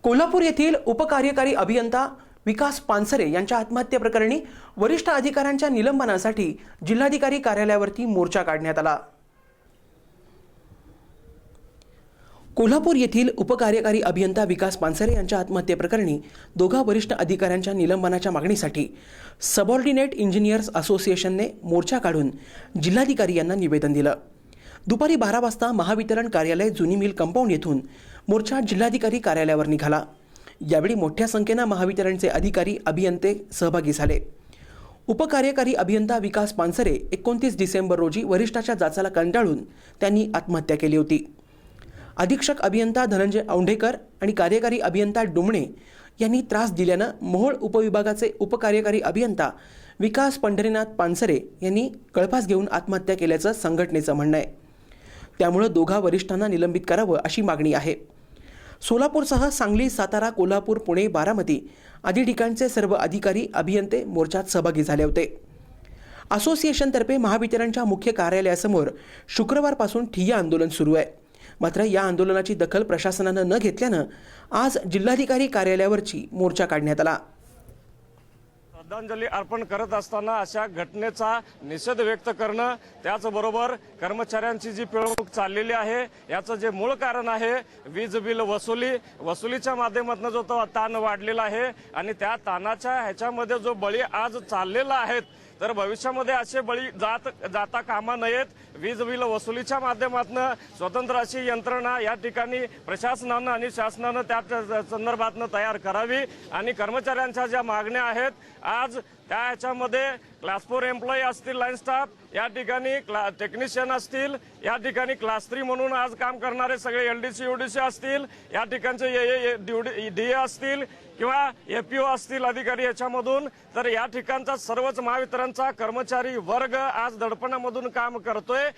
कोल्हापूर येथील उपकार्यकारी अभियंता विकास पानसरे यांच्या आत्महत्येप्रकरणी वरिष्ठ अधिकाऱ्यांच्या निलंबनासाठी जिल्हाधिकारी कार्यालयावरती मोर्चा काढण्यात आला। कोल्हापूर येथील उपकार्यकारी अभियंता विकास पानसरे यांच्या आत्महत्येप्रकरणी दोघा वरिष्ठ अधिकाऱ्यांच्या निलंबनाच्या मागणीसाठी सबऑर्डिनेट इंजिनियर्स असोसिएशनने मोर्चा काढून जिल्हाधिकारी यांना निवेदन दिलं। दुपारी 12 वाजता महावितरण कार्यालय जुनी मिल कंपाऊंड येथून मोर्चा जिल्हाधिकारी कार्यालयावर निघाला। यावेळी मोठ्या संख्येने महावितरणचे अधिकारी अभियंते सहभागी झाले। उपकार्यकारी अभियंता विकास पानसरे 29 डिसेंबर रोजी वरिष्ठाच्या जाचाला कंटाळून त्यांनी आत्महत्या केली होती। अधीक्षक अभियंता धनंजय औंढेकर आणि कार्यकारी अभियंता डुमणे यांनी त्रास दिल्यानं मोहोळ उपविभागाचे उपकार्यकारी अभियंता विकास पंढरीनाथ पानसरे यांनी कळफास घेऊन आत्महत्या केल्याचं संघटनेचं म्हणणं आहे। त्यामुळे दोघा वरिष्ठांना निलंबित करावं अशी मागणी आहे। सोलापूरसह सांगली, सातारा, कोल्हापूर, पुणे, बारामती आदी ठिकाणचे सर्व अधिकारी अभियंते मोर्चात सहभागी झाले होते। असोसिएशनतर्फे महावितरणच्या मुख्य कार्यालयासमोर शुक्रवारपासून ठिय्या आंदोलन सुरू आहे। मात्र या आंदोलनाची दखल प्रशासनानं न घेतल्यानं आज जिल्हाधिकारी कार्यालयावरची मोर्चा काढण्यात आला। श्रद्धांजली अर्पण करत असताना अशा घटनेचा निषेध व्यक्त करणं, त्याचबरोबर कर्मचाऱ्यांची जी पिळवणूक चाललेली आहे याचं जे मूळ कारण आहे वीज बिल वसुलीच्या माध्यमातून जो तो ताण वाढलेला आहे आणि त्या ताणाच्या ह्याच्यामध्ये जो बळी आज चाललेला आहे तर भविष्यामध्ये असे बळी जाता कामा नयेत। वीज बिल वसुलीच्या माध्यमातून स्वतंत्र अशी यंत्रणा या ठिकाणी प्रशासनानं आणि शासनानं त्या संदर्भातनं तयार करावी आणि कर्मचाऱ्यांच्या ज्या मागण्या आहेत आज त्या ह्याच्यामध्ये क्लास 4 एम्प्लॉई असतील, लाईन स्टाफ या ठिकाणी टेक्निशियन असतील, या ठिकाणी क्लास 3 म्हणून आज काम करणारे सगळे एलडीसी यूडीसी असतील, या ठिकाणचे डीए असतील किंवा एपीओ असतील अधिकारी याच्यामधून, तर या ठिकाणचा सर्वच महावितरणचा कर्मचारी वर्ग आज दडपणामधून काम करतोय।